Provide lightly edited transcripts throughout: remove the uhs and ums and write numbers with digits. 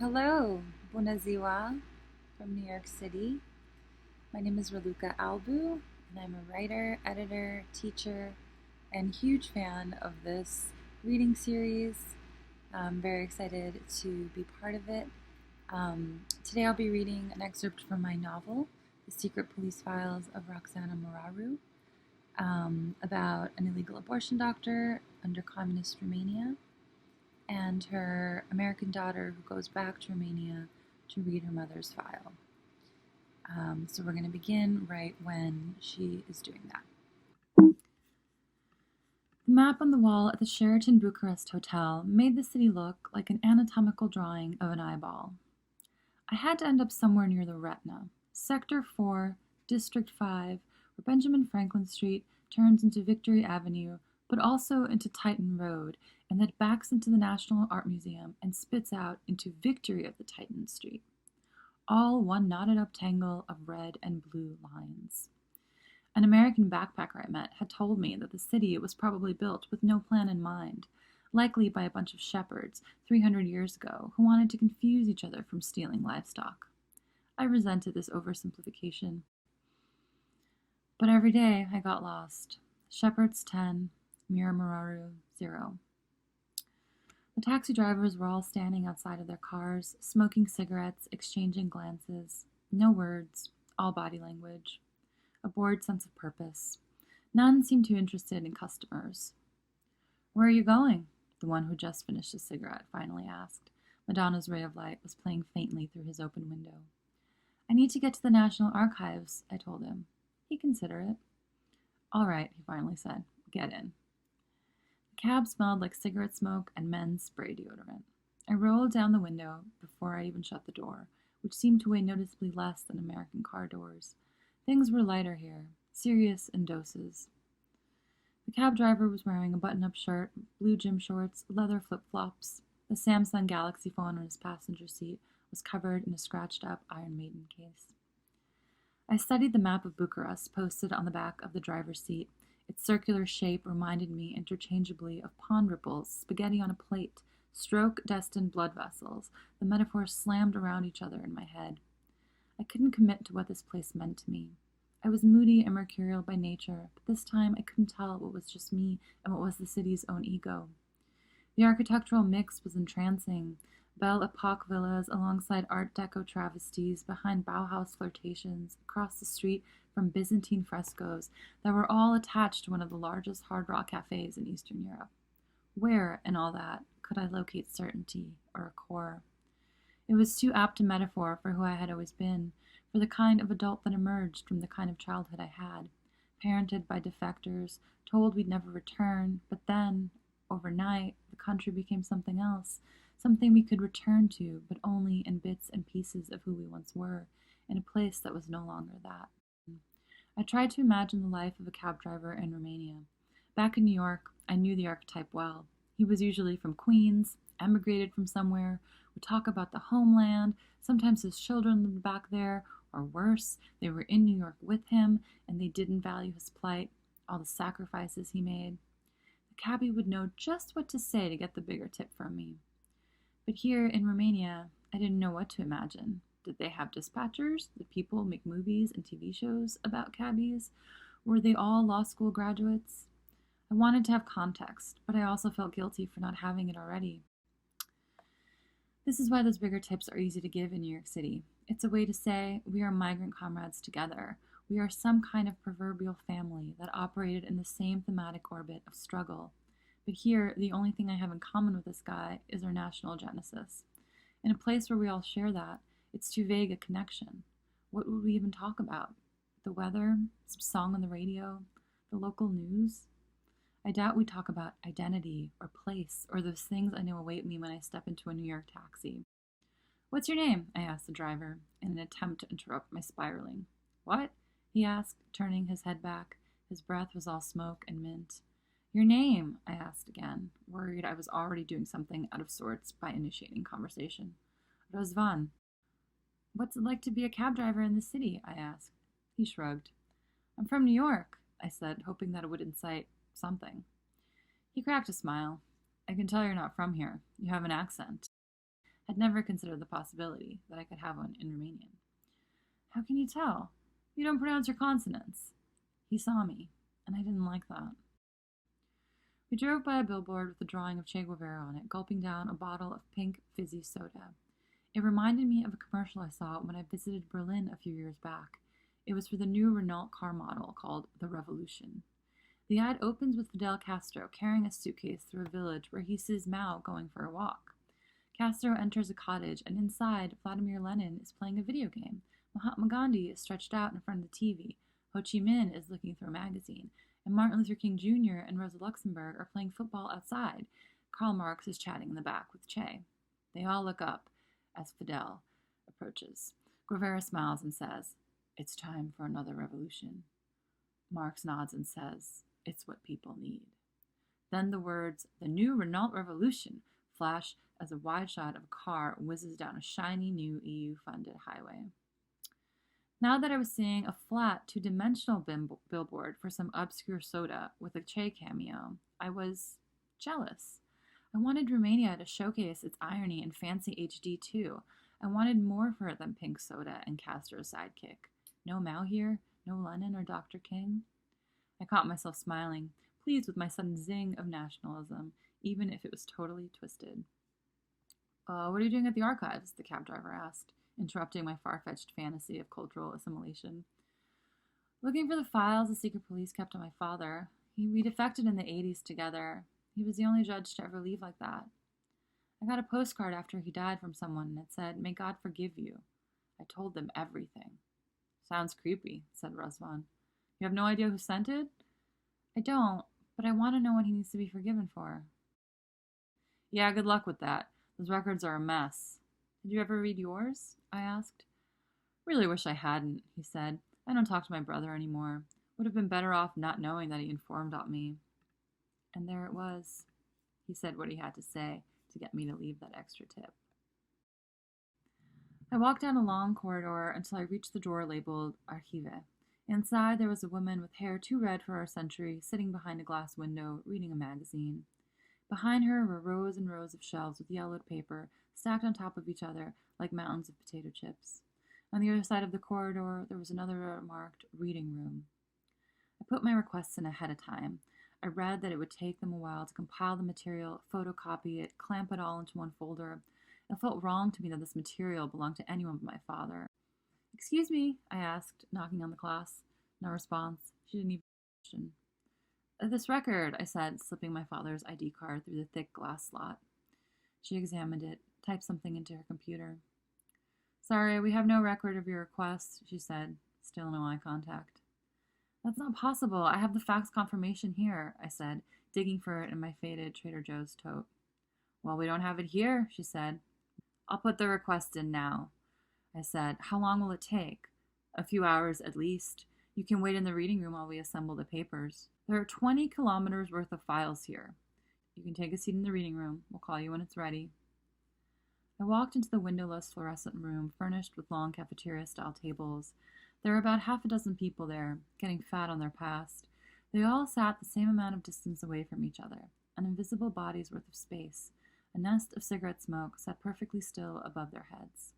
Hello, bună ziua from New York City. My name is Raluca Albu, and I'm a writer, editor, teacher, and huge fan of this reading series. I'm very excited to be part of it. Today I'll be reading an excerpt from my novel, The Secret Police Files of Roxana Moraru, about an illegal abortion doctor under communist Romania and her American daughter who goes back to Romania to read her mother's file. So we're going to begin right when she is doing that. The map on the wall at the Sheraton Bucharest Hotel made the city look like an anatomical drawing of an eyeball. I had to end up somewhere near the retina, Sector 4, District 5, where Benjamin Franklin Street turns into Victory Avenue, but also into Titan Road, and that backs into the National Art Museum and spits out into Victory of the Titan Street. All one knotted up tangle of red and blue lines. An American backpacker I met had told me that the city was probably built with no plan in mind, likely by a bunch of shepherds 300 years ago who wanted to confuse each other from stealing livestock. I resented this oversimplification. But every day I got lost. Shepherds 10, Mira Moraru 0. The taxi drivers were all standing outside of their cars, smoking cigarettes, exchanging glances. No words, all body language. A bored sense of purpose. None seemed too interested in customers. "Where are you going?" the one who just finished his cigarette finally asked. Madonna's ray of light was playing faintly through his open window. "I need to get to the National Archives," I told him. He'd consider it. "All right," he finally said. "Get in." The cab smelled like cigarette smoke and men's spray deodorant. I rolled down the window before I even shut the door, which seemed to weigh noticeably less than American car doors. Things were lighter here, serious in doses. The cab driver was wearing a button-up shirt, blue gym shorts, leather flip-flops. The Samsung Galaxy phone on his passenger seat was covered in a scratched-up Iron Maiden case. I studied the map of Bucharest posted on the back of the driver's seat. Its circular shape reminded me interchangeably of pond ripples, spaghetti on a plate, stroke-destined blood vessels. The metaphors slammed around each other in my head. I couldn't commit to what this place meant to me. I was moody and mercurial by nature, but this time I couldn't tell what was just me and what was the city's own ego. The architectural mix was entrancing. Belle Epoque villas alongside Art Deco travesties, behind Bauhaus flirtations, across the street from Byzantine frescoes that were all attached to one of the largest hard rock cafes in Eastern Europe. Where, in all that, could I locate certainty or a core? It was too apt a metaphor for who I had always been, for the kind of adult that emerged from the kind of childhood I had, parented by defectors, told we'd never return, but then, overnight, the country became something else, something we could return to, but only in bits and pieces of who we once were, in a place that was no longer that. I tried to imagine the life of a cab driver in Romania. Back in New York, I knew the archetype well. He was usually from Queens, emigrated from somewhere, would talk about the homeland, sometimes his children lived back there, or worse, they were in New York with him, and they didn't value his plight, all the sacrifices he made. The cabbie would know just what to say to get the bigger tip from me. But here in Romania, I didn't know what to imagine. Did they have dispatchers? Did people make movies and TV shows about cabbies? Were they all law school graduates? I wanted to have context, but I also felt guilty for not having it already. This is why those bigger tips are easy to give in New York City. It's a way to say, we are migrant comrades together. We are some kind of proverbial family that operated in the same thematic orbit of struggle. But here, the only thing I have in common with this guy is our national genesis. In a place where we all share that, it's too vague a connection. What would we even talk about? The weather? Some song on the radio? The local news? I doubt we talk about identity or place or those things I know await me when I step into a New York taxi. "What's your name?" I asked the driver, in an attempt to interrupt my spiraling. "What?" he asked, turning his head back. His breath was all smoke and mint. "Your name?" I asked again, worried I was already doing something out of sorts by initiating conversation. "Răzvan." "What's it like to be a cab driver in the city?" I asked. He shrugged. "I'm from New York," I said, hoping that it would incite something. He cracked a smile. "I can tell you're not from here. You have an accent." Had never considered the possibility that I could have one in Romanian. How can you tell? You don't pronounce your consonants. He saw me, and I didn't like that. We drove by a billboard with a drawing of Che Guevara on it, gulping down a bottle of pink fizzy soda. It reminded me of a commercial I saw when I visited Berlin a few years back. It was for the new Renault car model called the Revolution. The ad opens with Fidel Castro carrying a suitcase through a village where he sees Mao going for a walk. Castro enters a cottage, and inside, Vladimir Lenin is playing a video game. Mahatma Gandhi is stretched out in front of the TV. Ho Chi Minh is looking through a magazine. And Martin Luther King Jr. and Rosa Luxemburg are playing football outside. Karl Marx is chatting in the back with Che. They all look up as Fidel approaches. Guevara smiles and says, "It's time for another revolution." Marx nods and says, "It's what people need." Then the words, "the new Renault Revolution," flash as a wide shot of a car whizzes down a shiny new EU-funded highway. Now that I was seeing a flat, two-dimensional billboard for some obscure soda with a Che cameo, I was jealous. I wanted Romania to showcase its irony and fancy HD too. I wanted more for it than pink soda and Castro's sidekick. No Mao here, no Lenin or Dr. King. I caught myself smiling, pleased with my sudden zing of nationalism, even if it was totally twisted. What are you doing at the archives?" the cab driver asked, interrupting my far-fetched fantasy of cultural assimilation. "Looking for the files the secret police kept on my father. We defected in the 80s together. He was the only judge to ever leave like that. I got a postcard after he died from someone, and it said, 'May God forgive you.' I told them everything." "Sounds creepy," said Razvan. "You have no idea who sent it?" "I don't, but I want to know what he needs to be forgiven for." "Yeah, good luck with that. Those records are a mess." "Did you ever read yours?" I asked. "Really wish I hadn't," he said. "I don't talk to my brother anymore. Would have been better off not knowing that he informed on me." And there it was. He said what he had to say to get me to leave that extra tip. I walked down a long corridor until I reached the drawer labeled Archive. Inside, there was a woman with hair too red for our century, sitting behind a glass window, reading a magazine. Behind her were rows and rows of shelves with yellowed paper, stacked on top of each other like mountains of potato chips. On the other side of the corridor, there was another marked reading room. I put my requests in ahead of time. I read that it would take them a while to compile the material, photocopy it, clamp it all into one folder. It felt wrong to me that this material belonged to anyone but my father. "Excuse me," I asked, knocking on the class. No response. She didn't even question. "This record," I said, slipping my father's ID card through the thick glass slot. She examined it, typed something into her computer. "Sorry, we have no record of your request," she said, still no eye contact. "That's not possible. I have the fax confirmation here," I said, digging for it in my faded Trader Joe's tote. "Well, we don't have it here," she said. "I'll put the request in now," I said. "How long will it take?" "A few hours at least. You can wait in the reading room while we assemble the papers. There are 20 kilometers worth of files here. You can take a seat in the reading room. We'll call you when it's ready." I walked into the windowless fluorescent room, furnished with long cafeteria-style tables. There were about half a dozen people there, getting fat on their past. They all sat the same amount of distance away from each other, an invisible body's worth of space. A nest of cigarette smoke sat perfectly still above their heads.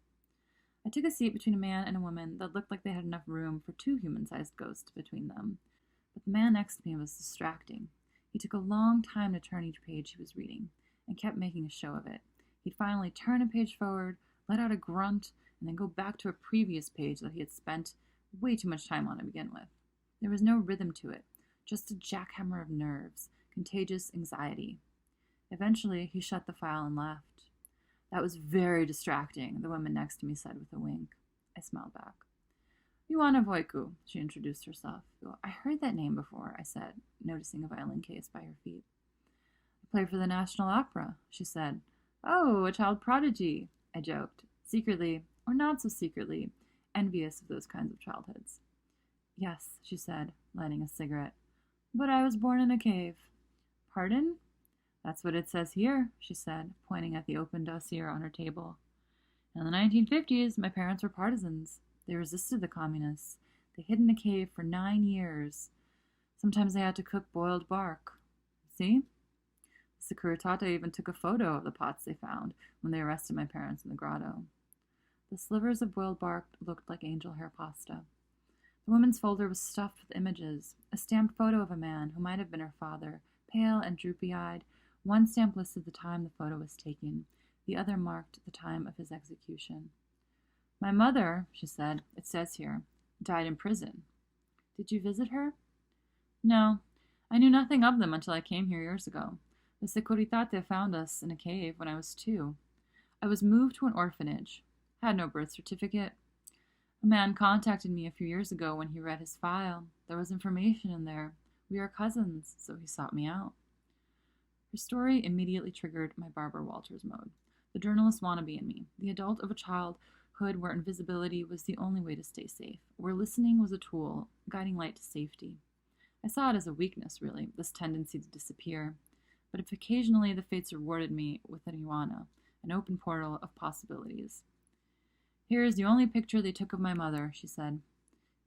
I took a seat between a man and a woman that looked like they had enough room for 2 human-sized ghosts between them. But the man next to me was distracting. He took a long time to turn each page he was reading, and kept making a show of it. He'd finally turn a page forward, let out a grunt, and then go back to a previous page that he had spent way too much time on to begin with. There was no rhythm to it, just a jackhammer of nerves, contagious anxiety. Eventually, he shut the file and left. "That was very distracting," the woman next to me said with a wink. I smiled back. "Ioana Voicu," she introduced herself. "I heard that name before," I said, noticing a violin case by her feet. "I play for the National Opera," she said. "Oh, a child prodigy," I joked, secretly, or not so secretly, envious of those kinds of childhoods. "Yes," she said, lighting a cigarette. "But I was born in a cave." "Pardon?" "That's what it says here," she said, pointing at the open dossier on her table. "In the 1950s, my parents were partisans. They resisted the communists. They hid in a cave for 9 years. Sometimes they had to cook boiled bark. See?" The Securitate even took a photo of the pots they found when they arrested my parents in the grotto. The slivers of boiled bark looked like angel hair pasta. The woman's folder was stuffed with images, a stamped photo of a man who might have been her father, pale and droopy-eyed. One stamp listed the time the photo was taken. The other marked the time of his execution. My mother, she said, it says here, died in prison. Did you visit her? No. I knew nothing of them until I came here years ago. The Securitate found us in a cave when I was 2. I was moved to an orphanage. I had no birth certificate. A man contacted me a few years ago when he read his file. There was information in there. We are cousins, so he sought me out. Her story immediately triggered my Barbara Walters mode. The journalist wannabe in me, the adult of a childhood where invisibility was the only way to stay safe, where listening was a tool, guiding light to safety. I saw it as a weakness, really, this tendency to disappear. But if occasionally the fates rewarded me with an iguana, an open portal of possibilities. Here is the only picture they took of my mother, she said.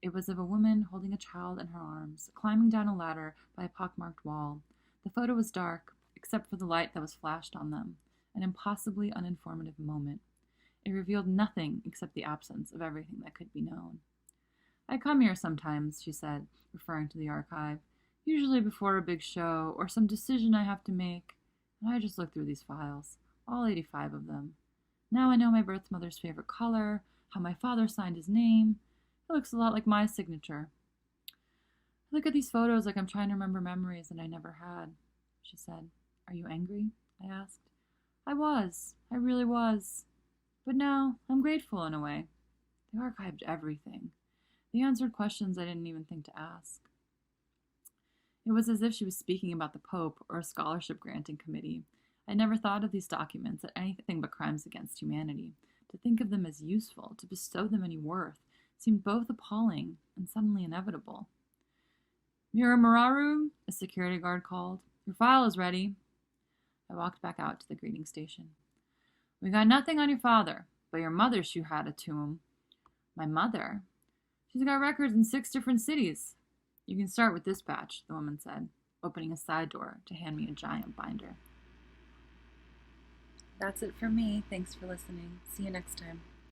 It was of a woman holding a child in her arms, climbing down a ladder by a pockmarked wall. The photo was dark, except for the light that was flashed on them, an impossibly uninformative moment. It revealed nothing except the absence of everything that could be known. I come here sometimes, she said, referring to the archive, usually before a big show or some decision I have to make, and I just look through these files, all 85 of them. Now I know my birth mother's favorite color, how my father signed his name. It looks a lot like my signature. I look at these photos like I'm trying to remember memories that I never had, she said. Are you angry? I asked. I really was. But now I'm grateful in a way. They archived everything. They answered questions I didn't even think to ask. It was as if she was speaking about the Pope or a scholarship granting committee. I never thought of these documents as anything but crimes against humanity. To think of them as useful, to bestow them any worth, seemed both appalling and suddenly inevitable. Mira Mararu, a security guard called. Your file is ready. I walked back out to the greeting station. We got nothing on your father, but your mother sure had a tomb. My mother? She's got records in 6 different cities. You can start with this batch, the woman said, opening a side door to hand me a giant binder. That's it for me. Thanks for listening. See you next time.